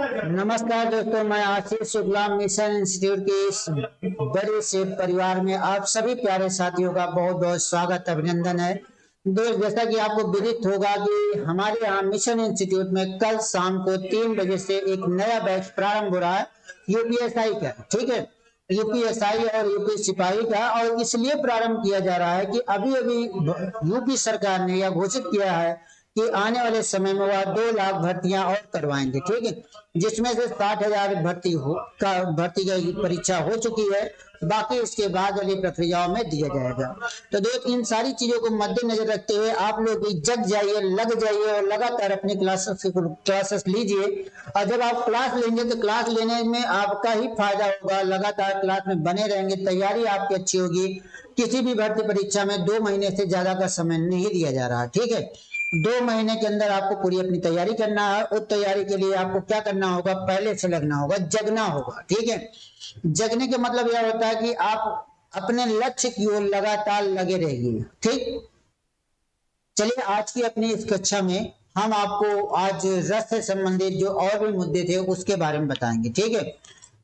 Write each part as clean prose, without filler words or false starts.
नमस्कार दोस्तों, मैं आशीष शुक्ला मिशन इंस्टीट्यूट के इस बड़े से परिवार में आप सभी प्यारे साथियों का बहुत बहुत स्वागत अभिनंदन है। दोस्त, जैसा कि आपको विदित होगा कि हमारे यहाँ मिशन इंस्टीट्यूट में कल शाम को 3 बजे से एक नया बैच प्रारंभ हो रहा है यूपीएसआई का। ठीक है, यूपीएसआई और यूपी सिपाही का। और इसलिए प्रारंभ किया जा रहा है कि अभी अभी यूपी सरकार ने यह घोषित किया है कि आने वाले समय में वह 2 लाख भर्तियां और करवाएंगे। ठीक है, जिसमें से 60,000 भर्ती की परीक्षा हो चुकी है, बाकी इसके बाद वाली प्रक्रियाओं में दिया जाएगा। तो दोस्त, इन सारी चीजों को मद्देनजर रखते हुए आप लोग भी जग जाइए, लग जाइए और लगातार अपनी क्लासेस लीजिए। और जब आप क्लास लेंगे तो क्लास लेने में आपका ही फायदा होगा। लगातार क्लास में बने रहेंगे, तैयारी आपकी अच्छी होगी। किसी भी भर्ती परीक्षा में 2 महीने से ज्यादा का समय नहीं दिया जा रहा। ठीक है, 2 महीने के अंदर आपको पूरी अपनी तैयारी करना है। उस तैयारी के लिए आपको क्या करना होगा, पहले से लगना होगा, जगना होगा। ठीक है, जगने का मतलब यह होता है कि आप अपने लक्ष्य की ओर लगातार लगे रहिए। ठीक, चलिए आज की अपनी इस कक्षा में हम आपको आज रस से संबंधित जो और भी मुद्दे थे उसके बारे में बताएंगे। ठीक है,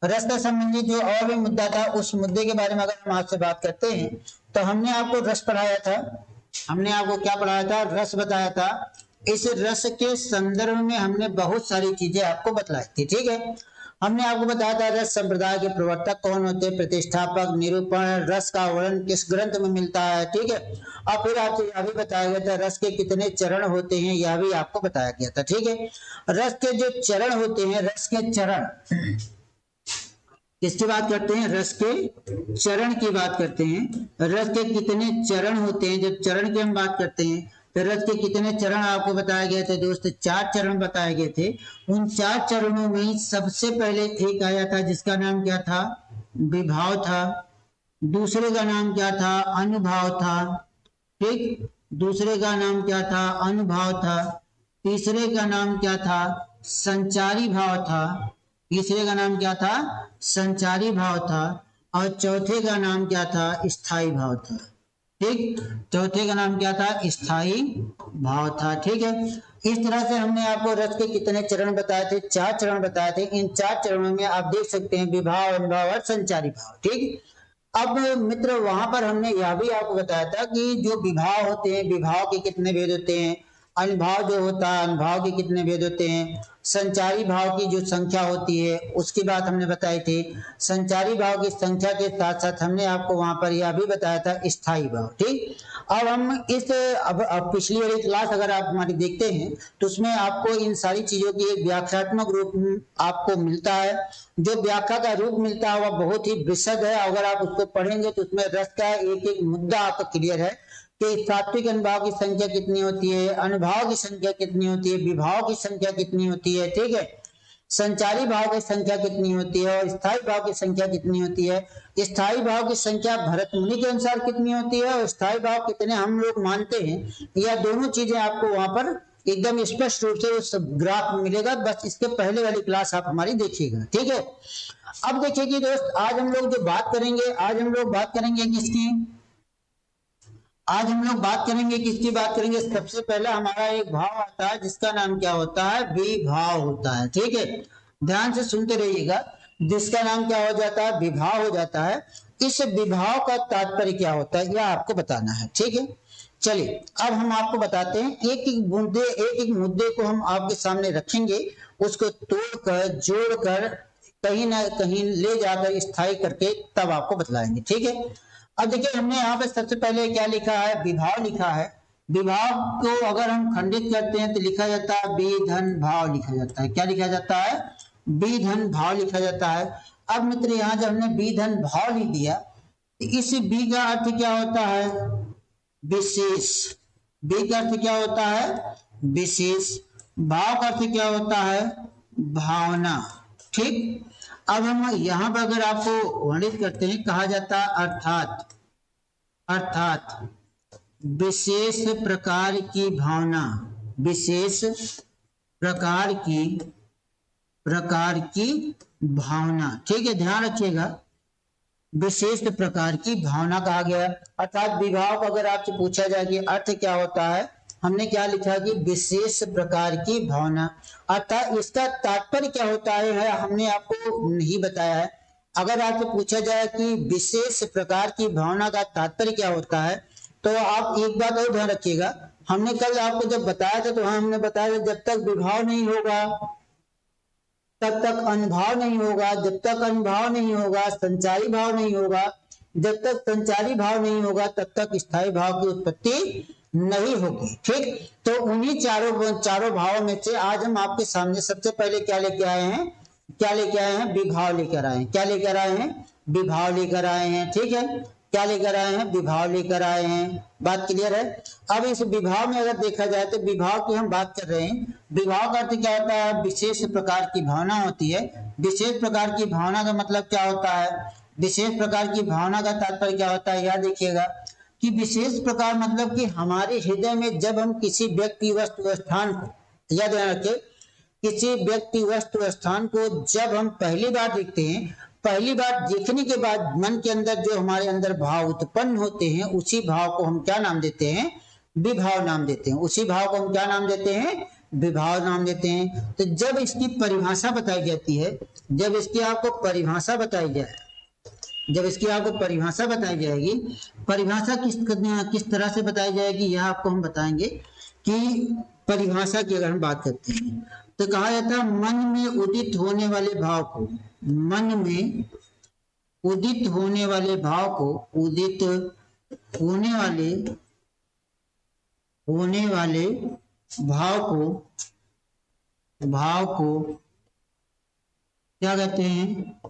रस से संबंधित जो और भी मुद्दा था उस मुद्दे के बारे में अगर हम आपसे बात करते हैं तो हमने आपको रस पढ़ाया था। हमने आपको क्या पढ़ाया था, रस बताया था। इस रस के संदर्भ में हमने बहुत सारी चीजें आपको बतलाई थी। ठीक है, हमने आपको बताया था रस संप्रदाय के प्रवर्तक कौन होते, प्रतिष्ठापक, निरूपण, रस का वर्णन किस ग्रंथ में मिलता है। ठीक है, और फिर आपसे यह भी बताया गया था रस के कितने चरण होते हैं, यह भी आपको बताया गया था। ठीक है, रस के जो चरण होते हैं, रस के चरण किसकी बात करते हैं, रस के चरण की बात करते हैं। रस के कितने चरण होते हैं, जब चरण की हम बात करते हैं तो रस के कितने चरण आपको बताए गए थे दोस्त, 4 चरण बताए गए थे। उन 4 चरणों में सबसे पहले एक आया था जिसका नाम क्या था, विभाव था। दूसरे का नाम क्या था, अनुभाव था। ठीक, दूसरे का नाम क्या था, अनुभाव था। तीसरे का नाम क्या था, संचारी भाव था। तीसरे का नाम क्या था, संचारी भाव था। और चौथे का नाम क्या था, स्थायी भाव था। ठीक, चौथे का नाम क्या था, स्थायी भाव था। ठीक है, इस तरह से हमने आपको रस के कितने चरण बताए थे, 4 चरण बताए थे। इन 4 चरणों में आप देख सकते हैं विभाव, अनुभाव और संचारी भाव। ठीक, अब मित्र वहां पर हमने यह भी आपको बताया था कि जो विभाव होते हैं, विभाव के कितने भेद होते हैं, अनुभाव जो होता है, अनुभाव के कितने भेद होते हैं, संचारी भाव की जो संख्या होती है उसकी बात हमने बताई थी। संचारी भाव की संख्या के साथ साथ हमने आपको वहां पर यह भी बताया था स्थायी भाव। ठीक, अब हम अब पिछली वाली क्लास अगर आप हमारी देखते हैं तो उसमें आपको इन सारी चीजों की एक व्याख्यात्मक रूप आपको मिलता है। जो व्याख्या का रूप मिलता है वह बहुत ही विशद है। अगर आप उसको पढ़ेंगे तो उसमें रस का एक एक मुद्दा आपका क्लियर है कि सात्विक अनुभाव की संख्या कितनी होती है, अनुभाव की संख्या कितनी होती है, विभाव की संख्या कितनी होती है। ठीक है, संचारी भाव की संख्या कितनी होती है और स्थायी भाव की संख्या कितनी होती है। स्थायी भाव की संख्या भरत मुनि के अनुसार कितनी होती है और स्थायी भाव कितने हम लोग मानते हैं, यह दोनों चीजें आपको वहां पर एकदम स्पष्ट रूप से उस ग्राफ में मिलेगा। बस इसके पहले वाली क्लास आप हमारी देखिएगा। ठीक है, अब देखिए कि दोस्त आज हम लोग जो बात करेंगे, आज हम लोग बात करेंगे किसकी, आज हम लोग बात करेंगे किसकी बात करेंगे। सबसे पहला हमारा एक भाव आता है जिसका नाम क्या होता है, विभाव होता है। ठीक है, ध्यान से सुनते रहिएगा, जिसका नाम क्या हो जाता है, विभाव हो जाता है। इस विभाव का तात्पर्य क्या होता है यह आपको बताना है। ठीक है, चलिए अब हम आपको बताते हैं, एक एक मुद्दे को हम आपके सामने रखेंगे, उसको तोड़कर जोड़कर कहीं ना कहीं ले जाकर स्थायी करके तब आपको बतलाएंगे। ठीक है, अब देखिए हमने यहाँ पे सबसे पहले क्या लिखा है, विभाव लिखा है। विभाव को अगर हम खंडित करते हैं तो लिखा जाता है बी धन भाव लिखा जाता है। क्या लिखा जाता है, बी धन भाव लिखा जाता है। अब मित्र यहाँ जब हमने बी धन भाव लिख दिया तो इस बी का अर्थ क्या होता है, विशेष। बी का अर्थ क्या होता है, विशेष। भाव का अर्थ क्या होता है, भावना। ठीक, अब हम यहां पर अगर आपको वर्णित करते हैं, कहा जाता है अर्थात, अर्थात विशेष प्रकार की भावना, विशेष प्रकार की भावना। ठीक है, ध्यान रखिएगा, विशेष प्रकार की भावना कहा गया। अर्थात विभाव को अगर आपसे पूछा जाए कि अर्थ क्या होता है हमने क्या लिखा कि विशेष प्रकार की भावना। अर्थात इसका तात्पर्य क्या होता है हमने आपको नहीं बताया है। अगर आपसे पूछा जाए कि विशेष प्रकार की भावना का तात्पर्य क्या होता है, तो आप एक बात और ध्यान रखिएगा। हमने कल आपको जब बताया था तो हमने बताया था जब तक विभाव नहीं होगा तब तक अनुभाव नहीं होगा, जब तक अनुभाव नहीं होगा संचारी भाव नहीं होगा, जब तक संचारी भाव नहीं होगा तब तक स्थायी भाव की उत्पत्ति नहीं होगी। ठीक, तो उन्हीं चारों भावों में से आज हम आपके सामने सबसे पहले क्या लेके आए हैं, क्या लेके आए हैं, विभाव लेकर आए हैं। क्या लेकर आए हैं, विभाव लेकर आए हैं। ठीक है, क्या लेकर आए हैं, विभाव लेकर आए हैं। बात क्लियर है। अब इस विभाव में अगर देखा जाए तो विभाव की हम बात कर रहे हैं। विभाव का अर्थ क्या होता है, विशेष प्रकार की भावना होती है। विशेष प्रकार की भावना का मतलब क्या होता है, विशेष प्रकार की भावना का तात्पर्य क्या होता है, याद रखिएगा कि विशेष प्रकार मतलब कि हमारे हृदय में जब हम किसी व्यक्ति वस्तु स्थान को, याद रखें, किसी व्यक्ति वस्तु स्थान को जब हम पहली बार देखते हैं, पहली बार देखने के बाद मन के अंदर जो हमारे अंदर भाव उत्पन्न होते हैं उसी भाव को हम क्या नाम देते हैं, विभाव नाम देते हैं। उसी भाव को हम क्या नाम देते हैं, विभाव नाम देते हैं। तो जब इसकी परिभाषा बताई जाती है, जब इसकी आपको परिभाषा बताई जाए, जब इसकी आपको परिभाषा बताई जाएगी, परिभाषा किस तरह से बताई जाएगी यह आपको हम बताएंगे। कि परिभाषा की अगर हम बात करते हैं तो कहा जाता है मन में उदित होने वाले भाव को, मन में उदित होने वाले भाव को, उदित होने वाले भाव को क्या कहते हैं,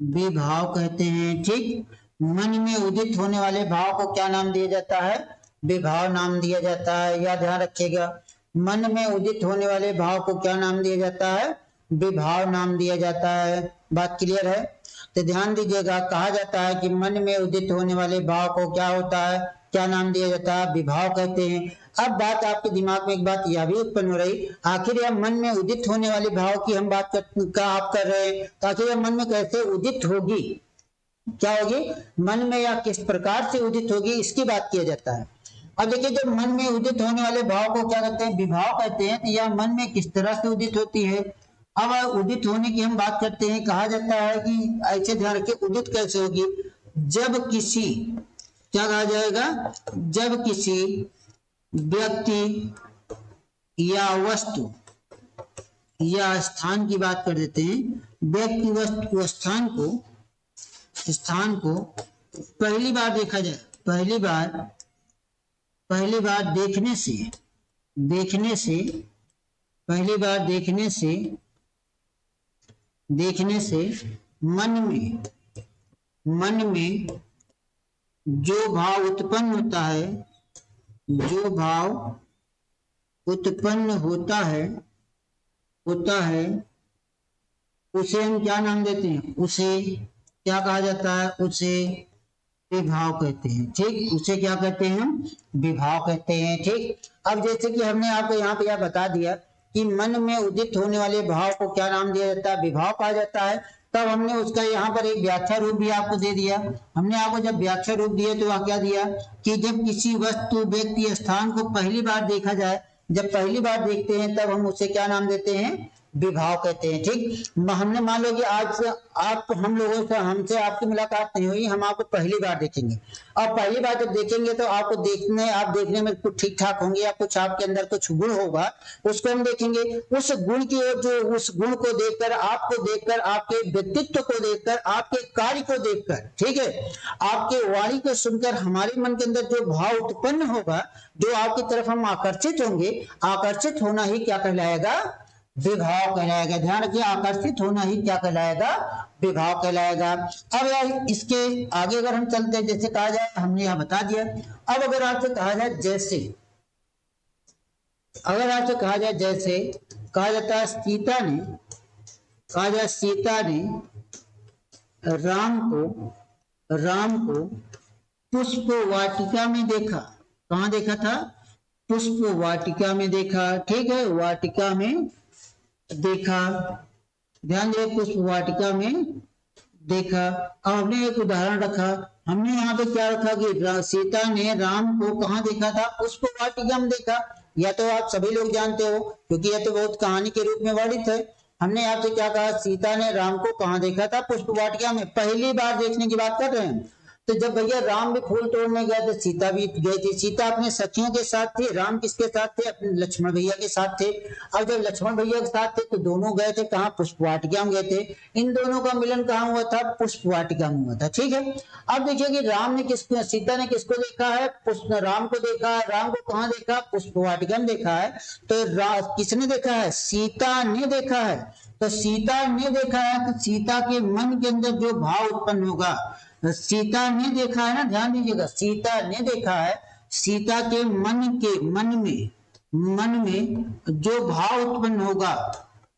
विभाव कहते हैं। ठीक, मन में उदित होने वाले भाव को क्या नाम दिया जाता है, विभाव नाम दिया जाता है। या ध्यान रखिएगा, मन में उदित होने वाले भाव को क्या नाम दिया जाता है, विभाव नाम दिया जाता है। बात क्लियर है। तो ध्यान दीजिएगा, कहा जाता है कि मन में उदित होने वाले भाव को क्या होता है, क्या नाम दिया जाता है, विभाव कहते हैं। अब बात आपके दिमाग में एक बात यह भी उत्पन्न हो रही, आखिर यह मन में उदित होने वाले भाव की हम बात आप कर रहे हैं, तो आखिर यह मन में कैसे उदित होगी, क्या होगी, मन में या किस प्रकार से उदित होगी, इसकी बात किया जाता है। अब देखिए, जब मन में उदित होने वाले भाव को क्या कहते हैं, विभाव कहते हैं। तो यह मन में किस तरह से उदित होती है। अब उदित होने की हम बात करते हैं, कहा जाता है कि ऐसे ध्यान रखिए, उदित कैसे होगी, जब किसी, क्या कहा जाएगा, जब किसी व्यक्ति या वस्तु या स्थान की बात कर देते हैं, व्यक्ति वस्तु स्थान को पहली बार देखा जाए, पहली बार देखने से मन में जो भाव उत्पन्न होता है उसे हम क्या नाम देते हैं, उसे क्या कहा जाता है, उसे विभाव कहते हैं। ठीक, उसे क्या कहते हैं, हम विभाव कहते हैं। ठीक, अब जैसे कि हमने आपको यहाँ पे यह बता दिया कि मन में उदित होने वाले भाव को क्या नाम दिया जाता है, विभाव कहा जाता है। तब हमने उसका यहाँ पर एक व्याख्या रूप भी आपको दे दिया। हमने आपको जब व्याख्या रूप दिया तो वह क्या दिया कि जब किसी वस्तु व्यक्ति स्थान को पहली बार देखा जाए, जब पहली बार देखते हैं तब हम उसे क्या नाम देते हैं, विभाव कहते हैं। ठीक, हमने मान लो कि आज से आप हम लोगों से हमसे आपकी मुलाकात नहीं हुई, हम आपको पहली बार देखेंगे। और पहली बार जब देखेंगे तो आपको देखने में कुछ ठीक ठाक होंगे या कुछ आपके अंदर कुछ गुण होगा, उसको हम देखेंगे। उस गुण की ओर, जो उस गुण को देखकर, आपको देखकर, आपके व्यक्तित्व को देखकर, आपके कार्य को देखकर, ठीक है, आपके वाणी को सुनकर हमारे मन के अंदर जो भाव उत्पन्न होगा, जो आपकी तरफ हम आकर्षित होंगे, आकर्षित होना ही क्या कहलाएगा, विभाव कहलाएगा। ध्यान रखिए, आकर्षित होना ही क्या कहलाएगा, विभाव कहलाएगा। अब यार इसके आगे अगर हम चलते हैं, जैसे कहा जाए, हमने यह बता दिया। अब अगर आपसे कहा जाए जैसे, कहा जाता है सीता ने राम को पुष्प वाटिका में देखा। कहाँ देखा था, पुष्प वाटिका में देखा। ठीक है, वाटिका में देखा, ध्यान दे, पुष्प वाटिका में देखा। अब हमने एक उदाहरण रखा, हमने यहाँ पे क्या रखा कि सीता ने राम को कहाँ देखा था, पुष्प वाटिका में देखा। या तो आप सभी लोग जानते हो क्योंकि यह तो बहुत कहानी के रूप में वर्णित है। हमने आपसे क्या कहा, सीता ने राम को कहाँ देखा था, पुष्प वाटिका में। पहली बार देखने की बात कर रहे हैं। तो जब भैया राम भी फूल तोड़ने गए थे, सीता भी गई थी। सीता अपने सखियों के साथ थी, राम किसके साथ थे, अपने लक्ष्मण भैया के साथ थे। अब जब लक्ष्मण भैया के साथ थे तो दोनों गए थे कहाँ, पुष्प वाटिका में गए थे। इन दोनों का मिलन कहाँ हुआ था, पुष्प वाटिका में हुआ था। ठीक है। अब देखिए कि राम ने किसको, सीता ने किसको देखा है, पुष्प, राम को देखा है। राम को कहाँ देखा, पुष्प वाटिका में देखा है। तो किसने देखा है, सीता ने देखा है। तो सीता ने देखा है तो सीता के मन के अंदर जो भाव उत्पन्न होगा, सीता ने देखा है ना, ध्यान दीजिएगा, सीता ने देखा है। सीता के मन में जो भाव उत्पन्न होगा,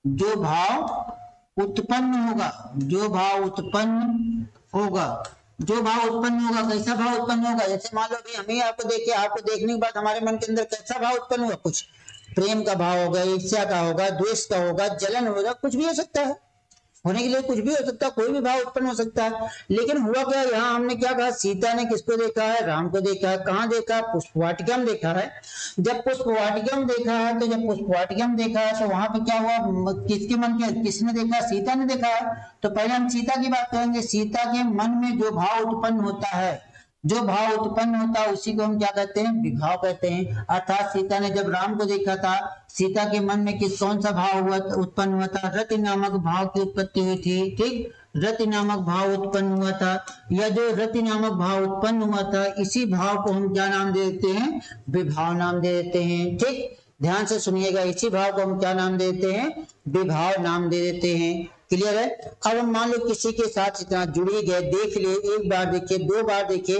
जो भाव उत्पन्न होगा, जो भाव उत्पन्न होगा, जो भाव उत्पन्न होगा, कैसा भाव उत्पन्न होगा। जैसे मान लो अभी हमें आपको देखे, आपको देखने के बाद हमारे मन के अंदर कैसा भाव उत्पन्न होगा, कुछ प्रेम का भाव होगा, ईर्ष्या का होगा, द्वेष का होगा, जलन होगा, कुछ भी हो सकता है। होने के लिए कुछ भी हो सकता है, कोई भी भाव उत्पन्न हो सकता है। लेकिन हुआ क्या, यहाँ हमने क्या कहा, सीता ने किसको देखा है, राम को देखा है। कहाँ देखा, पुष्प वाटिका में देखा है। जब पुष्प वाटिका में देखा है, तो जब पुष्प वाटिका में देखा है तो वहां पे क्या हुआ, किसके मन के, किसने देखा, सीता ने देखा है। तो पहले हम सीता की बात करेंगे। सीता के मन में जो भाव उत्पन्न होता है, जो भाव उत्पन्न होता है उसी को हम क्या कहते हैं, विभाव कहते हैं। अर्थात सीता ने जब राम को देखा था, सीता के मन में कौन सा भाव हुआ, उत्पन्न हुआ था, रति नामक भाव की उत्पत्ति हुई थी। ठीक, रति नामक भाव उत्पन्न हुआ था। या जो रति नामक भाव उत्पन्न हुआ था, इसी भाव को हम क्या नाम दे देते हैं, विभाव नाम दे देते हैं। ठीक, ध्यान से सुनिएगा, इसी भाव को हम क्या नाम देते हैं, विभाव नाम दे देते हैं। क्लियर है। अब हम मान लो किसी के साथ इतना जुड़ ही गए, देख लिए, एक बार देखे, दो बार देखे,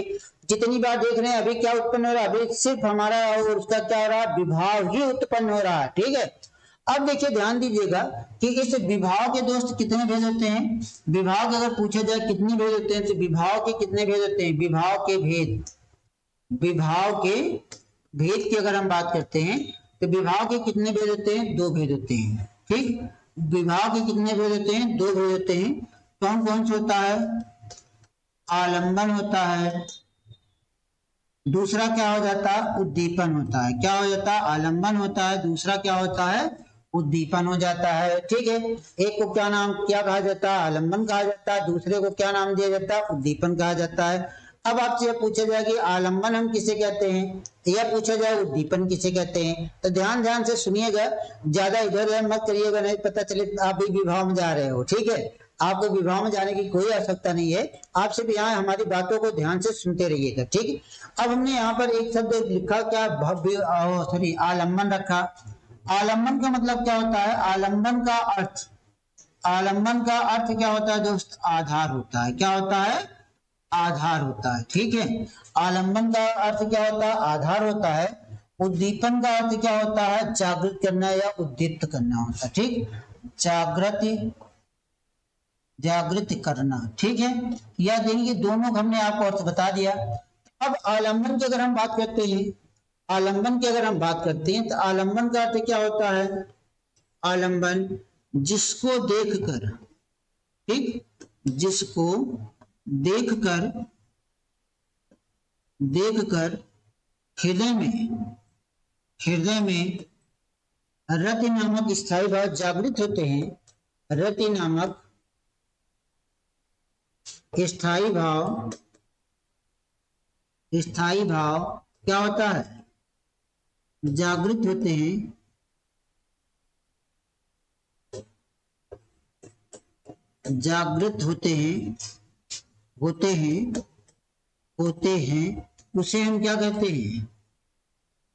जितनी बार देख रहे हैं, अभी क्या उत्पन्न हो रहा है, अभी सिर्फ हमारा और उसका क्या हो रहा है, विभाव ही उत्पन्न हो रहा है। ठीक है। अब देखिए ध्यान दीजिएगा कि इस विभाव के दोस्त कितने भेद होते हैं। विभाव अगर पूछा जाए कितने भेद होते हैं, तो विभाव के कितने भेद होते हैं, विभाव के भेद, विभाव के भेद की अगर हम बात करते हैं तो विभाव के कितने भेद होते हैं, दो भेद होते हैं। ठीक, विभाव के कितने भेद होते हैं, दो भेद होते हैं। कौन कौन से होता है, आलंबन होता है, दूसरा क्या हो जाता है, उद्दीपन होता है। क्या हो जाता है, आलंबन होता है, दूसरा क्या होता है, उद्दीपन हो जाता है। ठीक है। एक को क्या नाम, क्या कहा जाता है, आलंबन कहा जाता है, दूसरे को क्या नाम दिया जाता है, उद्दीपन कहा जाता है। अब आपसे पूछा जाए कि आलंबन हम किसे कहते हैं, या पूछा जाए उद्दीपन किसे कहते हैं, तो ध्यान ध्यान से सुनिएगा, ज्यादा इधर उधर मत करिएगा, नहीं पता चले आप भी विभाव में जा रहे हो। ठीक है, आपको विभाव में जाने की कोई आवश्यकता नहीं है, आप सिर्फ यहाँ हमारी बातों को ध्यान से सुनते रहिएगा। ठीक है। अब हमने यहाँ पर एक शब्द लिखा, क्या भव्य, सॉरी, आलंबन रखा। आलंबन का मतलब क्या होता है, आलंबन का अर्थ, आलंबन का अर्थ क्या होता है दोस्त, आधार होता है। क्या होता है, आधार होता है। ठीक है। आलंबन का अर्थ क्या होता है, आधार होता है। उद्दीपन का अर्थ क्या होता है, जागृत करना या उद्दीप्त करना होता है। ठीक, जागृत, जागृत करना। ठीक है, या देंगे, दोनों हमने आपको अर्थ बता दिया। अब आलंबन की अगर हम बात करते हैं, आलंबन की अगर हम बात करते हैं तो आलंबन का अर्थ क्या होता है, आलंबन जिसको देखकर, ठीक, जिसको देखकर, देखकर हृदय में, हृदय में रति नामक स्थायी भाव जागृत होते हैं। रति नामक स्थायी भाव, स्थायी भाव क्या होता है, जागृत होते हैं, जागृत होते हैं, होते हैं, होते हैं, उसे हम क्या कहते हैं,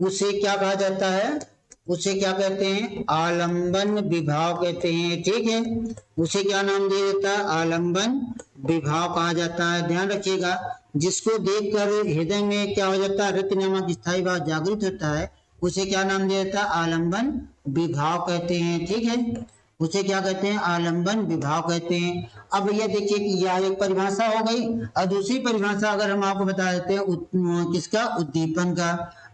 उसे क्या कहा जाता है, उसे क्या कहते हैं, आलंबन विभाव कहते हैं। ठीक है, उसे क्या नाम दे देता है, आलंबन विभाव कहा जाता है। ध्यान रखिएगा, जिसको देखकर हृदय में क्या हो जाता है, रति नामक स्थायी भाव जागृत होता है, उसे क्या नाम दे देता है, आलंबन विभाव कहते हैं। ठीक है, उसे क्या कहते हैं, आलंबन विभाव कहते हैं। अब भैया देखिए कि यह एक परिभाषा हो गई, और दूसरी परिभाषा अगर हम आपको बता देते हैं किसका, उद्दीपन का।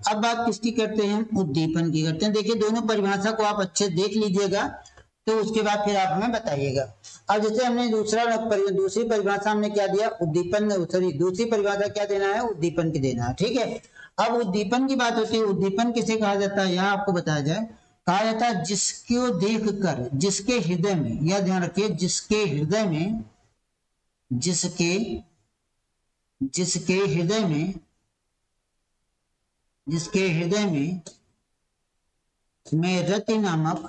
अब बात किसकी करते हैं, उद्दीपन की करते हैं। देखिए दोनों परिभाषा को आप अच्छे देख लीजिएगा, तो उसके बाद फिर आप हमें बताइएगा। अब जैसे हमने दूसरी परिभाषा हमने क्या दिया, उद्दीपन, सॉरी दूसरी परिभाषा क्या देना है, उद्दीपन की देना है, ठीक है। अब उद्दीपन की बात होती है, उद्दीपन किसे कहा जाता है, यहाँ आपको बताया जाए, कहा जाता है जिसको देख कर, जिसके हृदय में, यह ध्यान रखिए, जिसके हृदय में, जिसके जिसके हृदय में, जिसके हृदय में रति नामक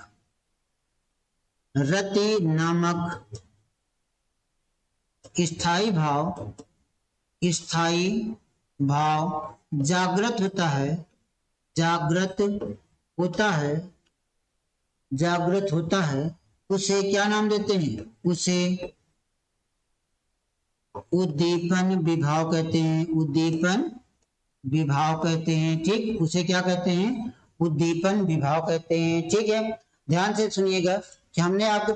स्थायी भाव जागृत होता है, उसे क्या नाम देते हैं, उसे उद्दीपन विभाव कहते हैं, उद्दीपन विभाव कहते हैं, ठीक। उसे क्या कहते हैं, उद्दीपन विभाव कहते हैं, ठीक है। ध्यान से सुनिएगा कि हमने आपको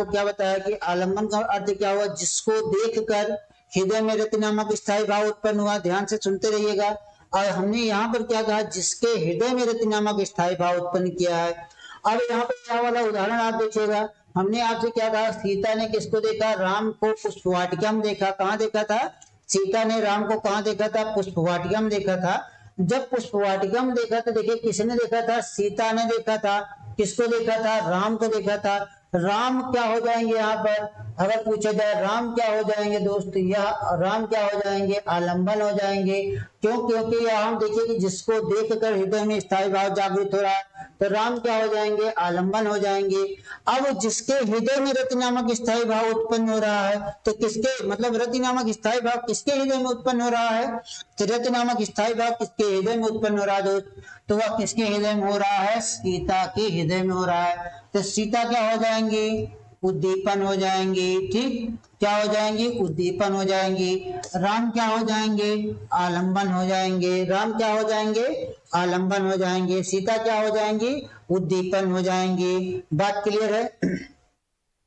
क्या बताया कि आलंबन का अर्थ क्या हुआ, जिसको देखकर हृदय में रति नामक स्थायी भाव उत्पन्न हुआ। ध्यान से सुनते रहिएगा। और हमने यहाँ पर क्या कहा, जिसके हृदय में रति नामक स्थायी भाव उत्पन्न किया है। अब यहाँ पर क्या वाला उदाहरण आप देखिएगा, हमने आपसे क्या कहा, सीता ने किसको देखा, राम को पुष्पवाटिका में देखा। कहाँ देखा था, सीता ने राम को कहाँ देखा था, पुष्पवाटिका में देखा था। जब पुष्पवाटिका में देखा था, देखिए किसने देखा था, सीता ने देखा था। किसको देखा था, राम को देखा था। राम क्या हो जाएंगे, यहाँ पर अगर पूछा जाए राम क्या हो जाएंगे दोस्त, यह राम क्या हो जाएंगे, आलंबन हो जाएंगे। क्यों, क्योंकि यहाँ हम देखिए कि जिसको देखकर हृदय में स्थायी भाव जागृत हो रहा है, तो राम क्या हो जाएंगे, आलंबन हो जाएंगे। अब जिसके हृदय में रति नामक स्थायी भाव उत्पन्न हो रहा है, तो किसके, मतलब रति नामक स्थायी भाव किसके हृदय में उत्पन्न हो रहा है, तो रति नामक स्थायी भाव किसके हृदय में उत्पन्न हो रहा है दोस्त, तो वह किसके हृदय में हो रहा है, सीता के हृदय में हो रहा है। तो सीता क्या हो जाएंगी, उद्दीपन हो जाएंगे, ठीक। क्या हो जाएंगी, उद्दीपन हो जाएंगी। राम क्या हो जाएंगे, आलंबन हो जाएंगे। राम क्या हो जाएंगे, आलंबन हो जाएंगे। सीता क्या हो जाएंगी, उद्दीपन हो जाएंगी। बात क्लियर है,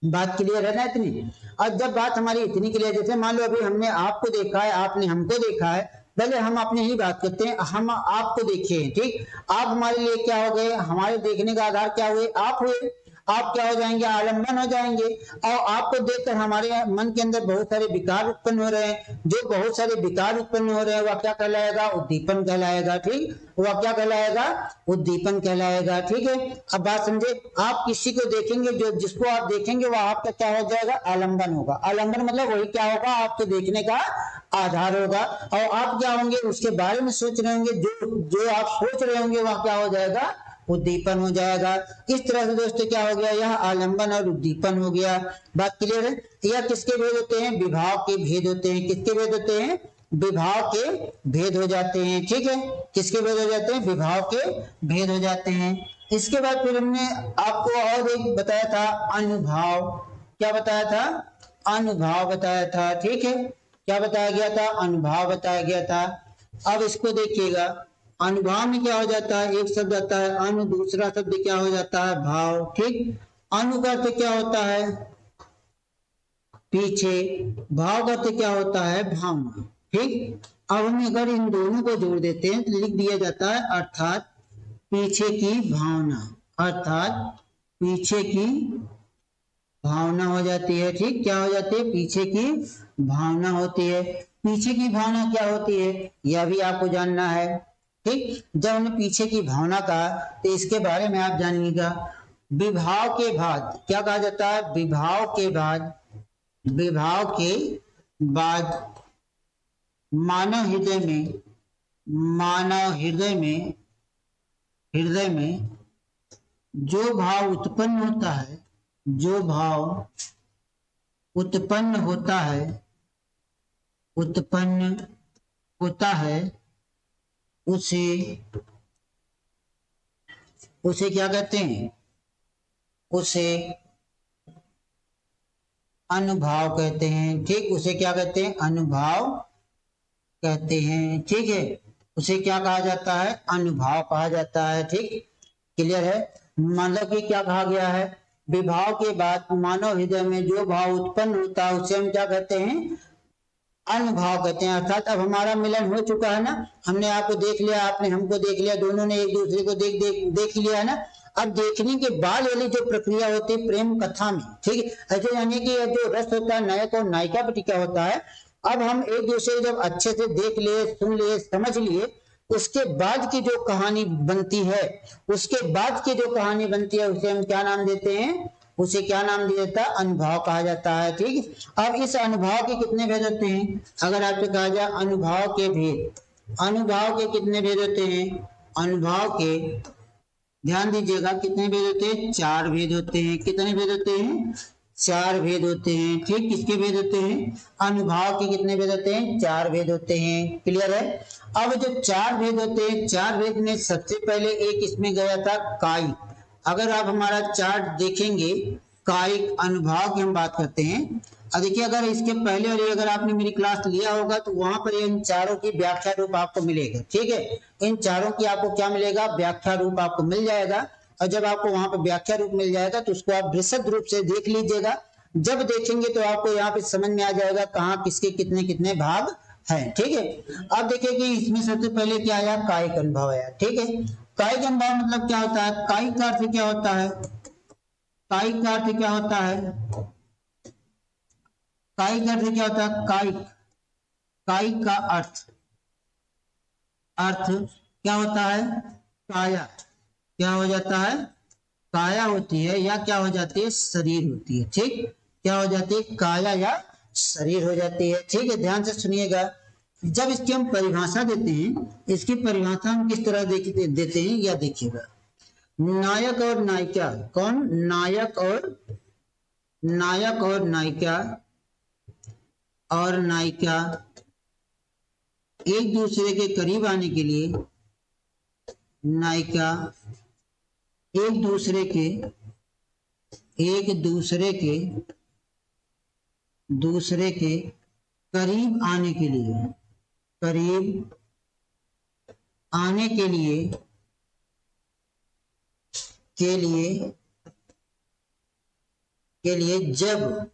बात क्लियर है ना इतनी। और जब बात हमारी इतनी क्लियर, जैसे मान लो अभी हमने आपको देखा है, आपने हमको देखा है, पहले हम अपने ही बात करते हैं, हम आपको देखे हैं, ठीक। आप हमारे लिए क्या हो गए, हमारे देखने का आधार क्या हुए, आप हुए। आप क्या हो जाएंगे, आलंबन हो जाएंगे। और आपको देखकर हमारे मन के अंदर बहुत सारे विकार उत्पन्न हो रहे हैं। जो बहुत सारे विकार उत्पन्न हो रहे हैं, वह क्या कहलाएगा, उद्दीपन कहलाएगा, ठीक। वह क्या कहलाएगा, उद्दीपन कहलाएगा, ठीक है। अब बात समझे, आप किसी को देखेंगे, जो जिसको आप देखेंगे वह आपका क्या हो जाएगा, आलंबन होगा। आलंबन मतलब वही क्या होगा, आपके देखने का आधार होगा। और आप क्या होंगे, उसके बारे में सोच रहे होंगे, जो आप सोच रहे होंगे वह क्या हो जाएगा, उद्दीपन हो जाएगा। इस तरह से दोस्तों क्या हो गया, यह आलंबन और उद्दीपन हो गया। बात क्लियर है। यह किसके भेद होते हैं, विभाव के भेद होते हैं। किसके भेद होते हैं, विभाव के भेद हो जाते हैं, ठीक है। किसके भेद हो जाते हैं, विभाव के भेद हो जाते हैं। इसके बाद फिर हमने आपको और एक बताया था, अनुभाव। क्या बताया था, अनुभाव बताया था, ठीक है। क्या बताया गया था, अनुभाव बताया गया था। अब इसको देखिएगा, अनुभाव में क्या हो जाता है, एक शब्द आता है अनु, दूसरा शब्द क्या हो जाता है, भाव, ठीक। अनु का अर्थ क्या होता है, पीछे। भाव का अर्थ क्या होता है, भावना, ठीक। अब हम अगर इन दोनों को जोड़ देते हैं तो लिख दिया जाता है अर्थात पीछे की भावना, अर्थात पीछे की भावना हो जाती है, ठीक। क्या हो जाती है, पीछे की भावना होती है। पीछे की भावना क्या होती है, यह भी आपको जानना है, ठीक। जब हमने पीछे की भावना कहा तो इसके बारे में आप जानिएगा। विभाव के बाद क्या कहा जाता है, विभाव के बाद, विभाव के बाद मानव हृदय में, मानव हृदय में जो भाव उत्पन्न होता है, जो भाव उत्पन्न होता है, उत्पन्न होता है, उसे क्या कहते हैं, उसे अनुभाव कहते हैं, ठीक। उसे क्या कहते हैं, अनुभाव कहते हैं, ठीक है। उसे क्या कहा जाता है, अनुभाव कहा जाता है, ठीक। क्लियर है। मतलब कि क्या कहा गया है, विभाव के बाद मानव हृदय में जो भाव उत्पन्न होता है उसे हम क्या कहते हैं, अनुभाव कहते हैं। अर्थात अब हमारा मिलन हो चुका है ना, हमने आपको देख लिया, आपने हमको देख लिया, दोनों ने एक दूसरे को देख लिया है ना। अब देखने के बाद वाली जो प्रक्रिया होती है प्रेम कथा में, ठीक है, ऐसे यानी कि जो रस होता है नायक और नायिका पर टिका होता है। अब हम एक दूसरे जब अच्छे से देख लिए, सुन लिए, समझ लिए, उसके बाद की जो कहानी बनती है, उसके बाद की जो कहानी बनती है उसे हम क्या नाम देते हैं, उसे क्या नाम दिया जाता है, अनुभव कहा जाता है। ठीक, अब इस अनुभव के कितने भेद होते हैं, अगर आपसे कहा जाए अनुभव के भेद, अनुभव के कितने भेद होते हैं, अनुभव के ध्यान दीजिएगा कितने भेद होते हैं, 4 भेद होते हैं। कितने भेद होते हैं, 4 भेद होते हैं। ठीक, किसके भेद होते हैं, अनुभव के कितने भेद होते हैं, 4 भेद होते हैं। क्लियर है। अब जो 4 भेद होते हैं, 4 भेद में सबसे पहले एक इसमें गया था कायिक। अगर आप हमारा चार्ट देखेंगे, कायिक अनुभव की हम बात करते हैं। अब देखिए, अगर इसके पहले वाली अगर आपने मेरी क्लास लिया होगा तो वहां पर इन चारों की व्याख्या रूप आपको मिलेगा। ठीक है, इन चारों की आपको क्या मिलेगा, व्याख्या रूप आपको मिल जाएगा। और जब आपको वहां पर व्याख्या रूप मिल जाएगा तो उसको आप विशद रूप से देख लीजिएगा। जब देखेंगे तो आपको यहाँ पे समझ में आ जाएगा कहाँ किसके कितने कितने भाग हैं। ठीक है, अब देखिए कि इसमें सबसे पहले क्या आया, कायिक अनुभव आया। ठीक है, कायिक अनुभव मतलब क्या होता है, कायिक का अर्थ क्या होता है, कायिक का अर्थ क्या होता है, कायिक का अर्थ क्या होता है, कायिक, कायिक का अर्थ, अर्थ क्या होता है, काया, क्या हो जाता है, काया होती है या क्या हो जाती है, शरीर होती है। ठीक, क्या हो जाती है, काया या शरीर हो जाती है। ठीक है, ध्यान से सुनिएगा। जब इसकी हम परिभाषा देते हैं, इसकी परिभाषा हम किस तरह देते हैं या देखिएगा, नायक और नायिका, कौन, नायक और नायिका और नायिका एक दूसरे के करीब आने के लिए, नायिका एक दूसरे के करीब आने के लिए, करीब आने के लिए जब,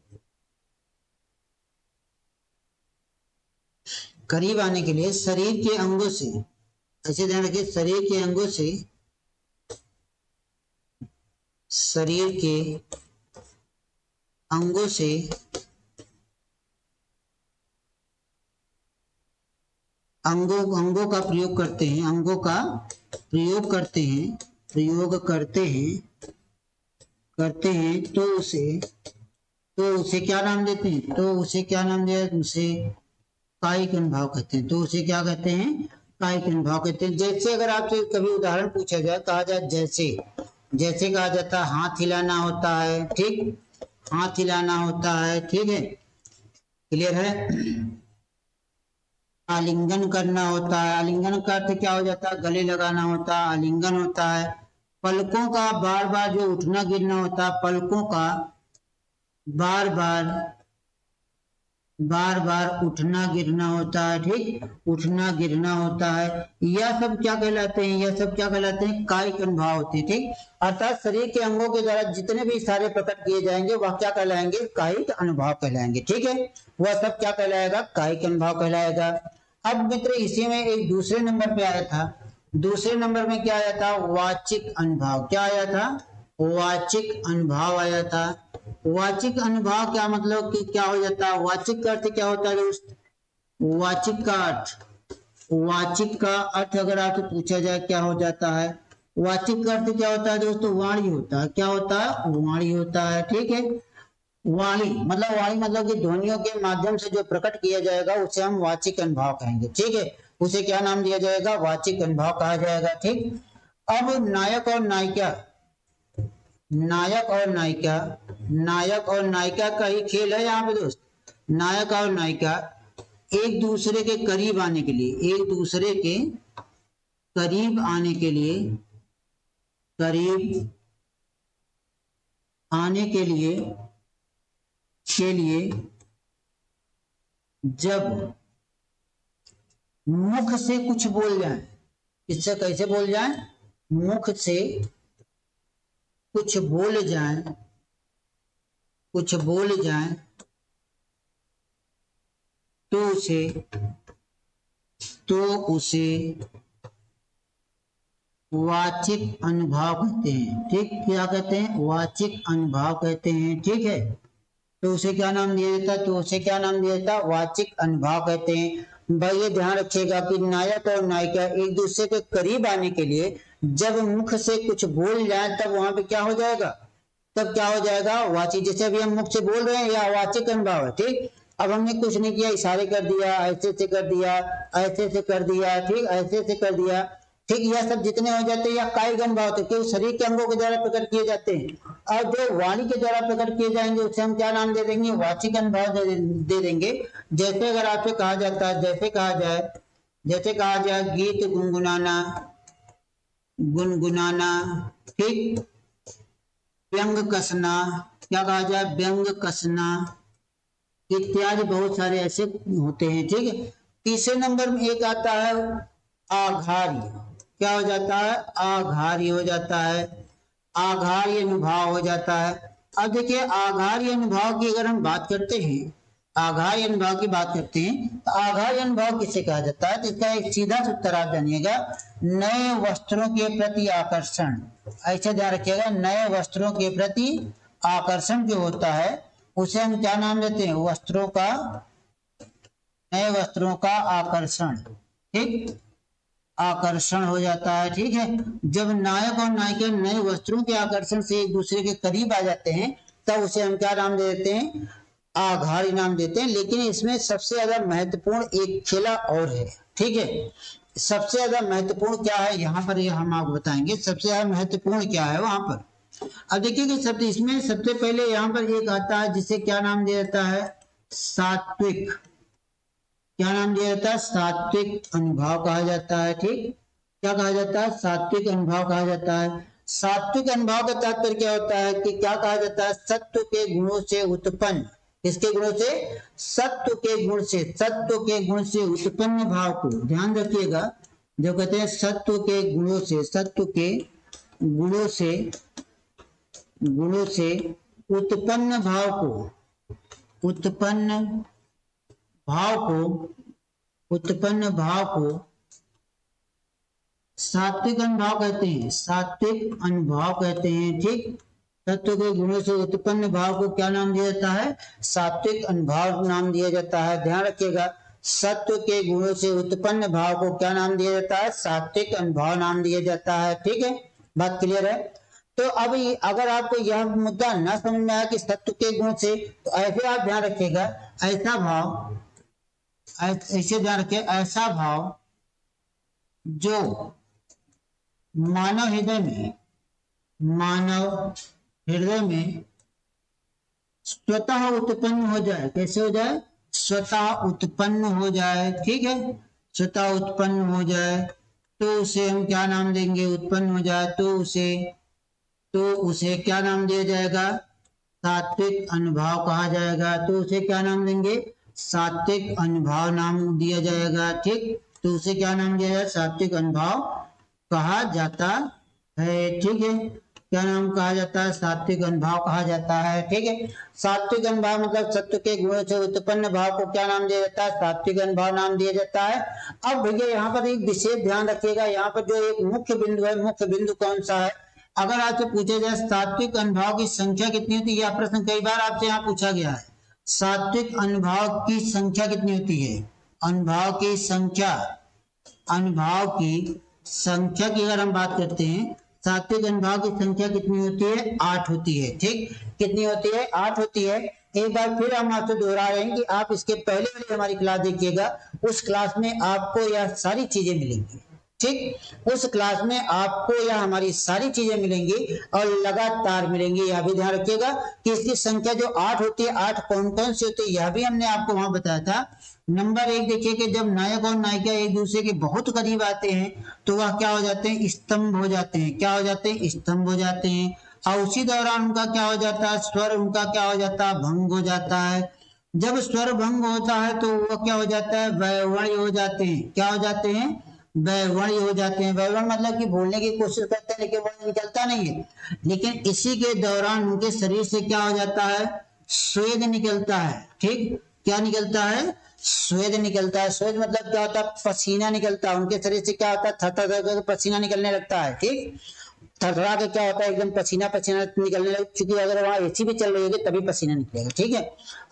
करीब आने के लिए शरीर के अंगों से, ऐसे ध्यान रखिए, शरीर के अंगों से, शरीर के अंगों से अंगों का प्रयोग करते हैं, अंगों का प्रयोग करते हैं, तो उसे क्या नाम देते हैं, तो उसे क्या नाम दिया, उसे कायिक अनुभव कहते हैं। तो उसे क्या कहते हैं, कायिक अनुभव कहते हैं। जैसे अगर आपसे कभी उदाहरण पूछा जाए, कहा जाए जैसे, जैसे कहा जाता है हाथ हिलाना होता है। ठीक, हाथ हिलाना होता है। ठीक है, क्लियर है। आलिंगन करना होता है, आलिंगन का अर्थ क्या हो जाता है, गले लगाना होता है, आलिंगन होता है। पलकों का बार बार जो उठना गिरना होता है, पलकों का बार बार उठना गिरना होता है। ठीक, उठना गिरना होता है। यह सब क्या कहलाते हैं, यह सब क्या कहलाते हैं, कायिक अनुभव होते हैं। ठीक, अर्थात शरीर के अंगों के द्वारा जितने भी इशारे प्रकट किए जाएंगे वह क्या कहलाएंगे, कायिक अनुभव कहलाएंगे। ठीक है, वह सब क्या कहलाएगा, कायिक अनुभव कहलाएगा। अब मित्र इसी में एक दूसरे नंबर पे आया था, दूसरे नंबर में क्या आया था, वाचिक अनुभव। क्या आया था, वाचिक अनुभव आया था। वाचिक अनुभव क्या मतलब कि क्या हो जाता है, वाचिक का अर्थ क्या होता है दोस्त, वाचिक का अर्थ, वाचिक का अर्थ अगर आपसे पूछा जाए क्या हो जाता है, वाचिक का अर्थ क्या होता है दोस्तों, वाणी होता है। क्या होता है, वाणी होता है। ठीक है, वाणी मतलब कि ध्वनियों के माध्यम से जो प्रकट किया जाएगा उसे हम वाचिक अनुभव कहेंगे। ठीक है, उसे क्या नाम दिया जाएगा, वाचिक अनुभव कहा जाएगा। ठीक, अब नायक और नायिका, नायक और नायिका का ही खेल है यहाँ पे दोस्त। नायक और नायिका एक दूसरे के करीब आने के लिए, एक दूसरे के करीब आने के लिए, करीब आने के लिए जब मुख से कुछ बोल जाए, इससे कैसे बोल जाए, मुख से कुछ बोल जाए, तो उसे वाचिक अनुभाव कहते हैं। ठीक, क्या कहते हैं? वाचिक अनुभाव कहते हैं। ठीक है, तो उसे क्या नाम दिया जाता है? तो उसे क्या नाम दिया जाता है? वाचिक अनुभाव कहते हैं। भाई ये ध्यान रखिएगा कि नायक और नायिका एक दूसरे के करीब आने के लिए जब मुख से कुछ बोल जाए तब वहां पे क्या हो जाएगा? तब क्या हो जाएगा? वाचिक। जैसे अभी हम मुख से बोल रहे हैं, या वाचिक अनुभाव है। ठीक, अब हमने कुछ नहीं किया, इशारे कर दिया, ऐसे से कर दिया, ऐसे से कर दिया, ठीक, ऐसे से कर दिया, ठीक, यह सब जितने हो जाते हैं या कायिक भाव होते हैं, शरीर के अंगों के द्वारा प्रकट किए जाते हैं। और जो वाणी के द्वारा प्रकट किए जाएंगे उसे हम क्या नाम दे देंगे? वाचिक अनुभाव दे देंगे। जैसे अगर आपसे कहा जाता है, जैसे कहा जाए गीत गुनगुनाना, ठीक, व्यंग कसना, क्या कहा जाए? व्यंग कसना इत्यादि बहुत सारे ऐसे होते हैं। ठीक है, तीसरे नंबर में एक आता है आघार्य। क्या हो जाता है? आघार्य हो जाता है, आघार्य अनुभाव हो जाता है। अब देखिए, आघार्य अनुभाव की अगर हम बात करते हैं, आघार्य अनुभाव की बात करते हैं, तो आघार्य अनुभाव किसे कहा जाता है? तो इसका एक सीधा उत्तर आप जानिएगा, नए वस्त्रों के प्रति आकर्षण। ऐसे ध्यान रखिएगा, नए वस्त्रों के प्रति आकर्षण जो होता है उसे हम क्या नाम देते हैं? वस्त्रों का, नए वस्त्रों का आकर्षण। ठीक, आकर्षण हो जाता है। ठीक है, जब नायक और नायिका नए वस्त्रों के आकर्षण से एक दूसरे के करीब आ जाते हैं तब उसे हम क्या नाम दे देते हैं? आघार्य नाम देते हैं। लेकिन इसमें सबसे ज्यादा महत्वपूर्ण एक खेला और है। ठीक है, सबसे ज्यादा महत्वपूर्ण क्या है यहाँ पर, यह हम आपको बताएंगे। सबसे ज्यादा महत्वपूर्ण क्या है वहां पर। अब देखिए कि सब इसमें सबसे पहले यहाँ पर एक आता है जिसे क्या नाम दिया जाता है? सात्विक। क्या नाम दिया जाता है? सात्विक अनुभाव कहा जाता है। ठीक, क्या कहा जाता है? सात्विक अनुभाव कहा जाता है। सात्विक अनुभाव का तात्पर्य क्या होता है कि क्या कहा जाता है? सत्व के गुणों से उत्पन्न, किसके गुणों से? सत्व के गुण से, सत्व के गुण से उत्पन्न भाव को ध्यान रखिएगा। जो कहते हैं सत्व के गुणों से, सत्व के गुणों से, गुणों से उत्पन्न भाव को, उत्पन्न भाव को, उत्पन्न भाव को सात्विक अनुभाव कहते हैं। सात्विक अनुभाव कहते हैं। ठीक, तत्व के गुणों से उत्पन्न भाव को क्या नाम दिया जाता है? सात्विक अनुभाव नाम दिया जाता है। ध्यान रखिएगा, सत्व के गुणों से उत्पन्न भाव को क्या नाम दिया जाता है? सात्विक अनुभाव नाम दिया जाता है। ठीक है, बात क्लियर है? तो अब अगर आपको यह मुद्दा न समझ में आया कि सत्व के गुण से, तो ऐसे आप ध्यान रखिएगा, ऐसा भाव, ऐसे ध्यान रखिए, ऐसा भाव जो मानव हृदय में, मानव हृदय में स्वतः उत्पन्न हो जाए। कैसे हो जाए? स्वतः उत्पन्न हो जाए। ठीक है, स्वतः उत्पन्न हो जाए तो उसे हम क्या नाम देंगे? उत्पन्न हो जाए तो उसे क्या नाम दिया जाएगा? सात्विक अनुभाव कहा जाएगा। तो उसे क्या नाम देंगे? सात्विक अनुभाव नाम दिया जाएगा। ठीक, तो उसे क्या नाम दिया जाएगा? सात्विक अनुभाव कहा जाता है। ठीक है, क्या नाम कहा जाता है? सात्विक अनुभाव कहा जाता है। ठीक है, सात्विक अनुभाव मतलब सत्व के गुणों से उत्पन्न भाव को क्या नाम दिया जाता है? सात्विक अनुभाव नाम दिया जाता है। अब भैया यहाँ पर एक विशेष ध्यान रखिएगा, यहाँ पर जो एक मुख्य बिंदु है, मुख्य बिंदु कौन सा है? अगर आपसे पूछा जाए सात्विक अनुभाव की संख्या कितनी होती है, यह प्रश्न कई बार आपसे यहाँ पूछा गया है। सात्विक अनुभाव की संख्या कितनी होती है? अनुभाव की संख्या, अनुभाव की संख्या की अगर हम बात करते हैं, सात्विक अनुभाव की संख्या कितनी होती है? 8 होती है। ठीक, कितनी होती है? 8 होती है। एक बार फिर हम आपसे दोहरा रहे हैं कि आप इसके पहले वाली हमारी क्लास देखिएगा, उस क्लास में आपको यह सारी चीजें मिलेंगी। ठीक, उस क्लास में आपको यह हमारी सारी चीजें मिलेंगी और लगातार मिलेंगी। यह भी ध्यान रखिएगा कि इसकी संख्या जो 8 होती है, 8 कौन कौन सी होती है यह भी हमने आपको वहां बताया था। नंबर 1 देखिए कि जब नायक और नायिका एक दूसरे के बहुत करीब आते हैं तो वह क्या हो जाते हैं? स्तंभ हो जाते हैं। क्या हो जाते हैं? स्तंभ हो जाते हैं। और उसी दौरान उनका क्या हो जाता है? स्वर उनका क्या हो जाता है? भंग हो जाता है। जब स्वर भंग होता है तो वह क्या हो जाता है? वैवण्य हो जाते हैं। क्या हो जाते हैं? वैवण्य हो जाते हैं। वैवण्य मतलब कि बोलने की कोशिश करते हैं लेकिन वर्ण निकलता नहीं है। लेकिन इसी के दौरान उनके शरीर से क्या हो जाता है? स्वेद निकलता है। ठीक, क्या निकलता है? स्वेद निकलता है। स्वेद मतलब क्या होता है, पसीना निकलता है। उनके शरीर से क्या होता है, थर थर थर पसीना निकलने लगता है। ठीक, थरथरा के क्या होता है, एकदम पसीना पसीना निकलने लगे, क्योंकि अगर वहां एसी भी चल रही होगी तभी पसीना निकलेगा। ठीक है,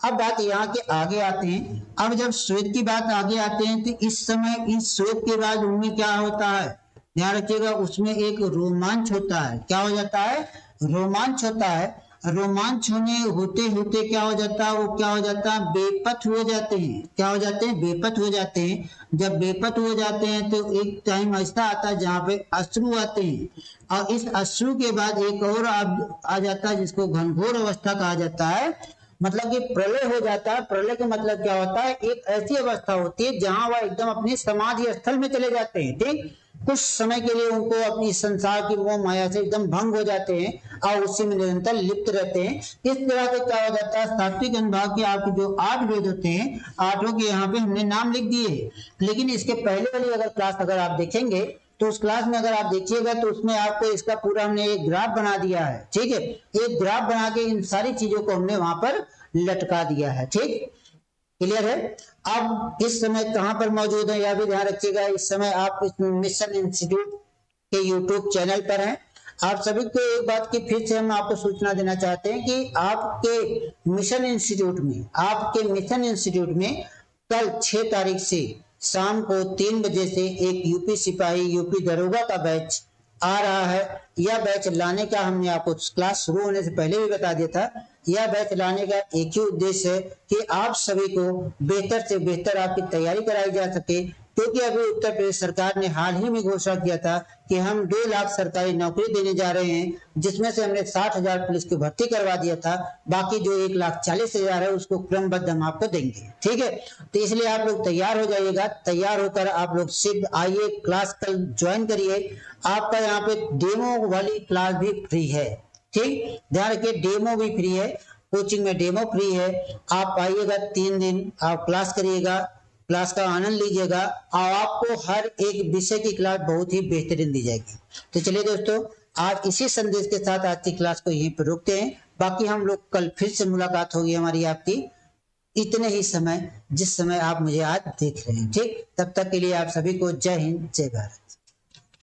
अब बात यहाँ के आगे आते हैं। अब जब श्वेत की बात आगे आते हैं तो इस समय इस श्वेत के बाद उनमें क्या होता है, ध्यान रखिएगा, उसमें एक रोमांच होता है। क्या हो जाता है, रोमांच होता है। रोमांच होने होते होते क्या हो जाता है, वो क्या हो जाता है, बेपत हो जाते हैं। क्या हो जाते हैं, बेपत हो जाते हैं। जब बेपत हो जाते हैं तो एक टाइम ऐसा आता है जहाँ पे अश्रु आते हैं, और इस अश्रु के बाद एक और आ जाता है जिसको घनघोर अवस्था कहा जाता है। मतलब कि प्रलय हो जाता है। प्रलय का मतलब क्या होता है, एक ऐसी अवस्था होती है जहां वह एकदम अपने समाधि स्थल में चले जाते हैं। ठीक, कुछ समय के लिए उनको अपनी संसार की मोह माया से एकदम भंग हो जाते हैं और उसी में निरंतर लिप्त रहते हैं। इस तरह से क्या हो जाता है, सात्विक अनुभाग के आपके जो 8 वेद होते हैं, 8 के यहाँ पे हमने नाम लिख दिए। लेकिन इसके पहले वाली अगर क्लास अगर आप देखेंगे तो उस क्लास में अगर आप देखिएगा तो उसमें आपको इसका पूरा हमने एक ग्राफ बना दिया है। ठीक है, एक ग्राफ बना के इन सारी चीजों को हमने वहां पर लटका दिया है। ठीक, क्लियर है। अब इस समय कहां पर मौजूद है यह भी ध्यान रखिएगा। इस समय आप इस मिशन इंस्टीट्यूट के यूट्यूब चैनल पर हैं। आप सभी को एक बात की फिर से हम आपको सूचना देना चाहते हैं कि आपके मिशन इंस्टीट्यूट में कल 6 तारीख से शाम को 3 बजे से एक यूपी सिपाही यूपी दरोगा का बैच आ रहा है। यह बैच लाने का हमने आपको क्लास शुरू होने से पहले भी बता दिया था। यह बैच लाने का एक ही उद्देश्य है कि आप सभी को बेहतर से बेहतर आपकी तैयारी कराई जा सके, क्योंकि अभी उत्तर प्रदेश सरकार ने हाल ही में घोषणा किया था कि हम 2 लाख सरकारी नौकरी देने जा रहे हैं, जिसमें से हमने 60,000 पुलिस की भर्ती करवा दिया था। बाकी जो 1,40,000 है उसको क्रमबद्ध हम आपको देंगे। ठीक है, तो इसलिए आप लोग तैयार हो जाइएगा। तैयार होकर आप लोग सिर्फ आइए, क्लास कल ज्वाइन करिए। आपका यहाँ पे डेमो वाली क्लास भी फ्री है। ठीक, ध्यान रखिए, डेमो भी फ्री है, कोचिंग में डेमो फ्री है। आप आइएगा, 3 दिन आप क्लास करिएगा, क्लास का आनंद लीजिएगा और आपको हर एक विषय की क्लास बहुत ही बेहतरीन दी जाएगी। तो चलिए दोस्तों, आज इसी संदेश के साथ आज की क्लास को यहीं पर रोकते हैं। बाकी हम लोग कल फिर से मुलाकात होगी हमारी आपकी, इतने ही समय जिस समय आप मुझे आज देख रहे हैं। ठीक, तब तक के लिए आप सभी को जय हिंद, जय भारत।